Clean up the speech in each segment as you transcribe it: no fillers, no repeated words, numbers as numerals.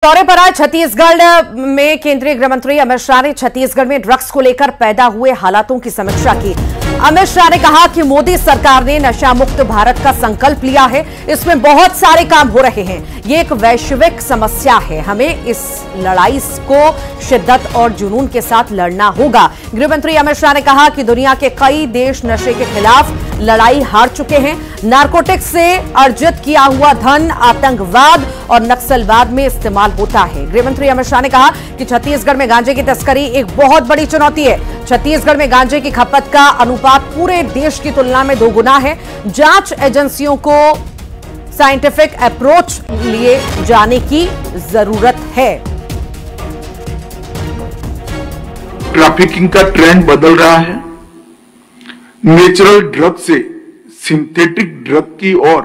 दौरे पर आए छत्तीसगढ़ में केंद्रीय गृह मंत्री अमित शाह ने छत्तीसगढ़ में ड्रग्स को लेकर पैदा हुए हालातों की समीक्षा की। अमित शाह ने कहा कि मोदी सरकार ने नशा मुक्त भारत का संकल्प लिया है, इसमें बहुत सारे काम हो रहे हैं। ये एक वैश्विक समस्या है, हमें इस लड़ाई को शिद्दत और जुनून के साथ लड़ना होगा। गृह मंत्री अमित शाह ने कहा कि दुनिया के कई देश नशे के खिलाफ लड़ाई हार चुके हैं। नारकोटिक्स से अर्जित किया हुआ धन आतंकवाद और नक्सलवाद में इस्तेमाल होता है। गृह मंत्री अमित शाह ने कहा कि छत्तीसगढ़ में गांजे की तस्करी एक बहुत बड़ी चुनौती है। छत्तीसगढ़ में गांजे की खपत का अनुपात पूरे देश की तुलना में 2 गुना है। जांच एजेंसियों को साइंटिफिक अप्रोच लिए जाने की जरूरत है। ट्रैफिकिंग का ट्रेंड बदल रहा है। नेचुरल ड्रग से सिंथेटिक ड्रग की ओर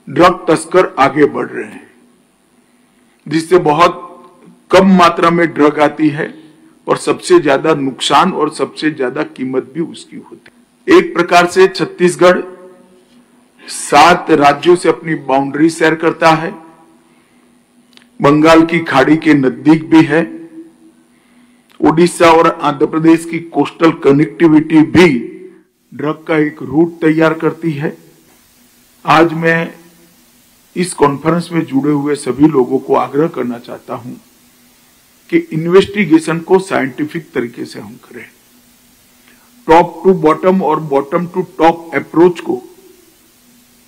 ड्रग तस्कर आगे बढ़ रहे हैं, जिससे बहुत कम मात्रा में ड्रग आती है और सबसे ज्यादा नुकसान और सबसे ज्यादा कीमत भी उसकी होती है। एक प्रकार से छत्तीसगढ़ 7 राज्यों से अपनी बाउंड्री शेयर करता है, बंगाल की खाड़ी के नजदीक भी है। ओडिशा और आंध्र प्रदेश की कोस्टल कनेक्टिविटी भी ड्रग का एक रूट तैयार करती है। आज मैं इस कॉन्फ्रेंस में जुड़े हुए सभी लोगों को आग्रह करना चाहता हूं कि इन्वेस्टिगेशन को साइंटिफिक तरीके से हम करें। टॉप टू बॉटम और बॉटम टू टॉप अप्रोच को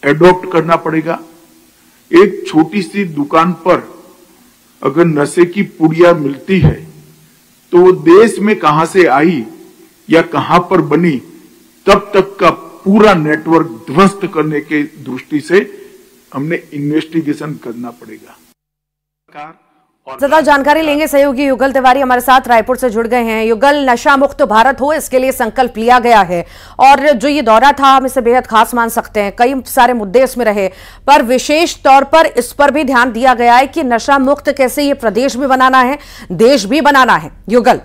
एडॉप्ट करना पड़ेगा। एक छोटी सी दुकान पर अगर नशे की पुड़िया मिलती है तो वो देश में कहां से आई या कहां पर बनी, तब तक का पूरा नेटवर्क ध्वस्त करने के दृष्टि से हमने इन्वेस्टिगेशन करना पड़ेगा। ज्यादा जानकारी लेंगे सहयोगी युगल तिवारी हमारे साथ रायपुर से जुड़ गए हैं। युगल, नशा मुक्त भारत हो इसके लिए संकल्प लिया गया है और जो ये दौरा था हम इसे बेहद खास मान सकते हैं। कई सारे मुद्दे इसमें रहे, पर विशेष तौर पर इस पर भी ध्यान दिया गया है कि नशा मुक्त कैसे ये प्रदेश भी बनाना है, देश भी बनाना है। युगल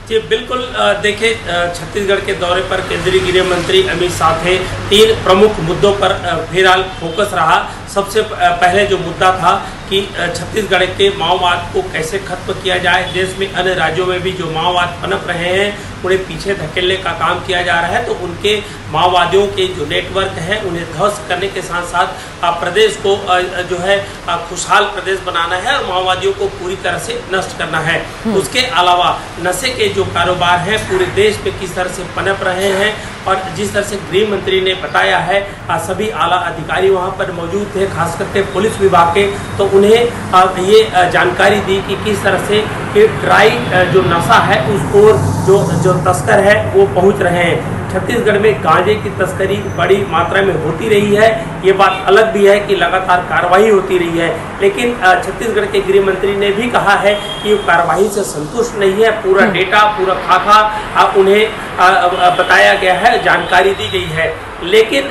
जी बिल्कुल, देखिए छत्तीसगढ़ के दौरे पर केंद्रीय गृह मंत्री अमित शाह थे। 3 प्रमुख मुद्दों पर फिलहाल फोकस रहा। सबसे पहले जो मुद्दा था कि छत्तीसगढ़ के माओवाद को कैसे खत्म किया जाए। देश में अन्य राज्यों में भी जो माओवाद पनप रहे हैं उन्हें पीछे धकेलने का काम किया जा रहा है, तो उनके माओवादियों के जो नेटवर्क है उन्हें ध्वस्त करने के साथ साथ प्रदेश को जो है खुशहाल प्रदेश बनाना है और माओवादियों को पूरी तरह से नष्ट करना है। उसके अलावा नशे के जो कारोबार हैं पूरे देश में किस तरह से पनप रहे हैं और जिस तरह से गृह मंत्री ने बताया है, सभी आला अधिकारी वहां पर मौजूद थे, खास करके पुलिस विभाग के, तो उन्हें ये जानकारी दी कि किस तरह से ड्राई जो नशा है उस ओर जो तस्कर है वो पहुंच रहे हैं। छत्तीसगढ़ में गांजे की तस्करी बड़ी मात्रा में होती रही है, ये बात अलग भी है कि लगातार कार्रवाई होती रही है, लेकिन छत्तीसगढ़ के गृह मंत्री ने भी कहा है कि वो कार्रवाई से संतुष्ट नहीं है। पूरा डेटा, पूरा खाका उन्हें बताया गया है, जानकारी दी गई है। लेकिन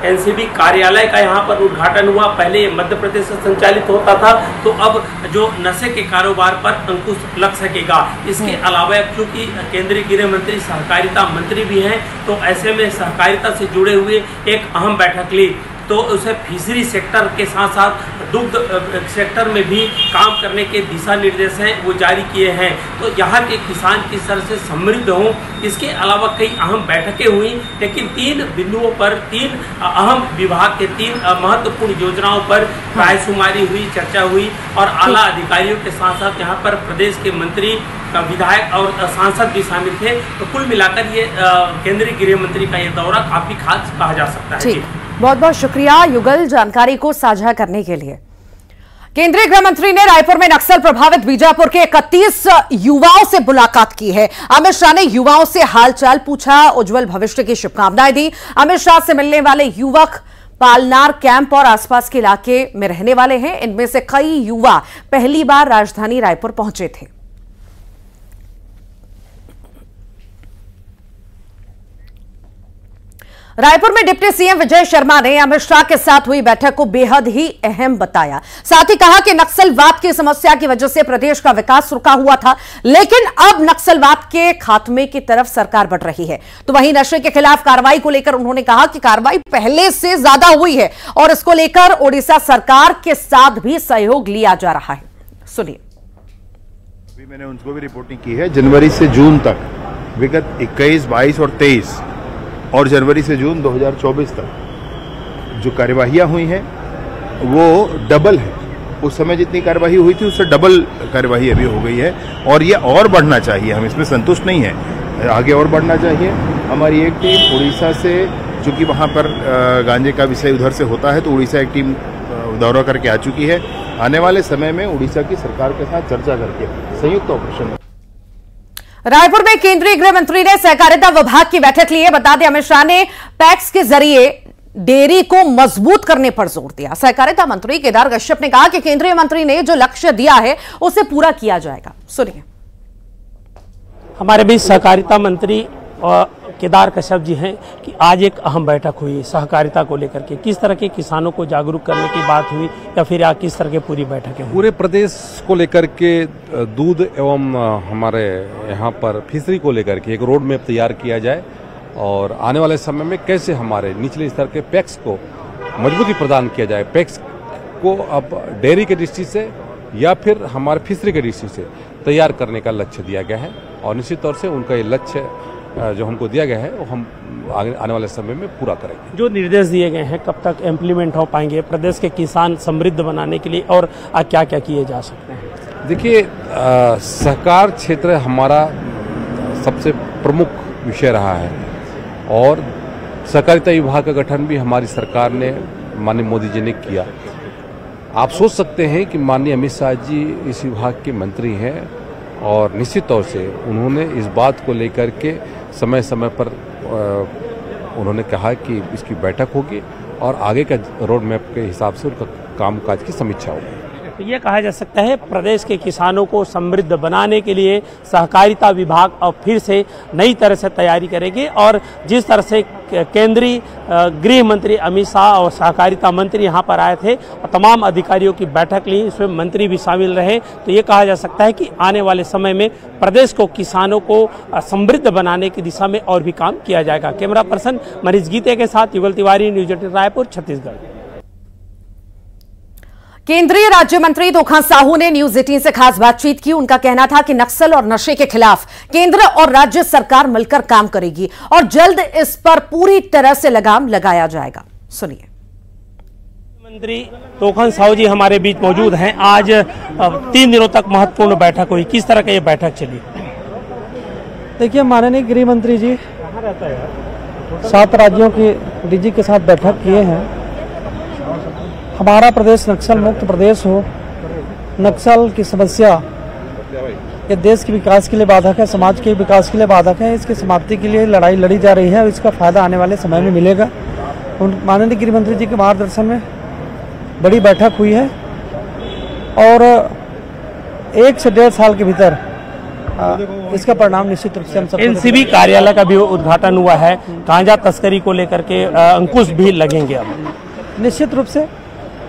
एनसीबी कार्यालय का यहाँ पर उद्घाटन हुआ। पहले ये मध्य प्रदेश से संचालित होता था, तो अब जो नशे के कारोबार पर अंकुश लग सकेगा। इसके अलावा क्योंकि केंद्रीय गृह मंत्री सहकारिता मंत्री भी हैं, तो ऐसे में सहकारिता से जुड़े हुए एक अहम बैठक ली, तो उसे फिशरी सेक्टर के साथ साथ दुग्ध सेक्टर में भी काम करने के दिशा निर्देश हैं वो जारी किए हैं, तो यहाँ के किसान किस तरह से समृद्ध हों। इसके अलावा कई अहम बैठकें हुई, लेकिन 3 बिंदुओं पर 3 अहम विभाग के 3 महत्वपूर्ण योजनाओं पर रायशुमारी हुई, चर्चा हुई और आला अधिकारियों के साथ साथ यहाँ पर प्रदेश के मंत्री, विधायक और सांसद भी शामिल थे। तो कुल मिलाकर ये केंद्रीय गृह मंत्री का ये दौरा काफी खास कहा जा सकता है। बहुत बहुत शुक्रिया युगल जानकारी को साझा करने के लिए। केंद्रीय गृह मंत्री ने रायपुर में नक्सल प्रभावित बीजापुर के 31 युवाओं से मुलाकात की है। अमित शाह ने युवाओं से हालचाल पूछा, उज्जवल भविष्य की शुभकामनाएं दी। अमित शाह से मिलने वाले युवक पालनार कैंप और आसपास के इलाके में रहने वाले हैं। इनमें से कई युवा पहली बार राजधानी रायपुर पहुंचे थे। रायपुर में डिप्टी सीएम विजय शर्मा ने अमित शाह के साथ हुई बैठक को बेहद ही अहम बताया। साथ ही कहा कि नक्सलवाद की समस्या की वजह से प्रदेश का विकास रुका हुआ था, लेकिन अब नक्सलवाद के खात्मे की तरफ सरकार बढ़ रही है। तो वहीं नशे के खिलाफ कार्रवाई को लेकर उन्होंने कहा कि कार्रवाई पहले से ज्यादा हुई है और इसको लेकर ओडिशा सरकार के साथ भी सहयोग लिया जा रहा है। सुनिए। अभी मैंने उनको भी रिपोर्टिंग की है। जनवरी से जून तक विगत 21, 22 और 23 और जनवरी से जून 2024 तक जो कार्यवाहियां हुई हैं वो डबल है। उस समय जितनी कार्यवाही हुई थी उससे डबल कार्यवाही अभी हो गई है और ये और बढ़ना चाहिए। हम इसमें संतुष्ट नहीं हैं, आगे और बढ़ना चाहिए। हमारी एक टीम उड़ीसा से, चूंकि वहाँ पर गांजे का विषय उधर से होता है, तो उड़ीसा एक टीम दौरा करके आ चुकी है। आने वाले समय में उड़ीसा की सरकार के साथ चर्चा करके संयुक्त ऑपरेशन। रायपुर में केंद्रीय गृह मंत्री ने सहकारिता विभाग की बैठक ली है। बता दें, अमित शाह ने पैक्स के जरिए डेयरी को मजबूत करने पर जोर दिया। सहकारिता मंत्री केदार कश्यप ने कहा कि केंद्रीय मंत्री ने जो लक्ष्य दिया है उसे पूरा किया जाएगा। सुनिए। हमारे बीच सहकारिता मंत्री केदार कश्यप जी हैं कि आज एक अहम बैठक हुई सहकारिता को लेकर के। किस तरह के किसानों को जागरूक करने की बात हुई या फिर किस तरह के पूरी बैठकें हुई? पूरे प्रदेश को लेकर के दूध एवं हमारे यहाँ पर फिशरी को लेकर के एक रोड मैप तैयार किया जाए और आने वाले समय में कैसे हमारे निचले स्तर के पैक्स को मजबूती प्रदान किया जाए। पैक्स को अब डेयरी के दृष्टि से या फिर हमारे फिशरी के दृष्टि से तैयार करने का लक्ष्य दिया गया है और निश्चित तौर से उनका ये लक्ष्य जो हमको दिया गया है वो हम आने वाले समय में पूरा करेंगे। जो निर्देश दिए गए हैं कब तक इम्प्लीमेंट हो पाएंगे प्रदेश के किसान समृद्ध बनाने के लिए, और क्या क्या किए जा सकते हैं? देखिए, सहकार क्षेत्र हमारा सबसे प्रमुख विषय रहा है और सहकारिता विभाग का गठन भी हमारी सरकार ने, माननीय मोदी जी ने किया। आप सोच सकते हैं कि माननीय अमित शाह जी इस विभाग के मंत्री हैं और निश्चित तौर से उन्होंने इस बात को लेकर के समय समय पर उन्होंने कहा कि इसकी बैठक होगी और आगे का रोड मैप के हिसाब से उनका कामकाज की समीक्षा होगी। तो ये कहा जा सकता है प्रदेश के किसानों को समृद्ध बनाने के लिए सहकारिता विभाग अब फिर से नई तरह से तैयारी करेगी और जिस तरह से केंद्रीय गृह मंत्री अमित शाह और सहकारिता मंत्री यहाँ पर आए थे और तमाम अधिकारियों की बैठक ली, इसमें मंत्री भी शामिल रहे, तो ये कहा जा सकता है कि आने वाले समय में प्रदेश को किसानों को समृद्ध बनाने की दिशा में और भी काम किया जाएगा। कैमरा पर्सन मनीष गीते के साथ युगल तिवारी, न्यूज 18 रायपुर, छत्तीसगढ़। केंद्रीय राज्य मंत्री तोखा साहू ने न्यूज 18 से खास बातचीत की। उनका कहना था कि नक्सल और नशे के खिलाफ केंद्र और राज्य सरकार मिलकर काम करेगी और जल्द इस पर पूरी तरह से लगाम लगाया जाएगा। सुनिए। मंत्री तोखा साहू जी हमारे बीच मौजूद हैं। आज 3 दिनों तक महत्वपूर्ण बैठक हुई, किस तरह की ये बैठक चली? देखिए, माननीय गृह मंत्री जी 7 राज्यों के डीजी के साथ बैठक किए हैं। हमारा प्रदेश नक्सल मुक्त प्रदेश हो। नक्सल की समस्या ये देश के विकास के लिए बाधक है, समाज के विकास के लिए बाधक है। इसकी समाप्ति के लिए लड़ाई लड़ी जा रही है और इसका फायदा आने वाले समय में मिलेगा। माननीय गृह मंत्री जी के मार्गदर्शन में बड़ी बैठक हुई है और 1 से 1.5 साल के भीतर इसका परिणाम निश्चित रूप से हम सब एनसीबी कार्यालय का भी उद्घाटन हुआ है। गांजा तस्करी को लेकर के अंकुश भी लगेंगे। अब निश्चित रूप से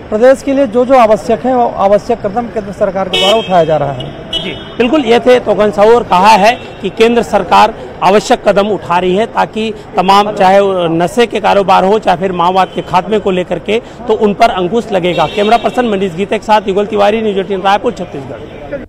प्रदेश के लिए जो जो आवश्यक है वो आवश्यक कदम केंद्र सरकार के द्वारा उठाया जा रहा है। जी बिल्कुल, ये थे तोखा साहू और कहा है कि केंद्र सरकार आवश्यक कदम उठा रही है ताकि तमाम, चाहे नशे के कारोबार हो चाहे फिर माओवाद के खात्मे को लेकर के, तो उन पर अंकुश लगेगा। कैमरा पर्सन मनीष गीते के साथ युगल तिवारी, न्यूज 18 रायपुर, छत्तीसगढ़।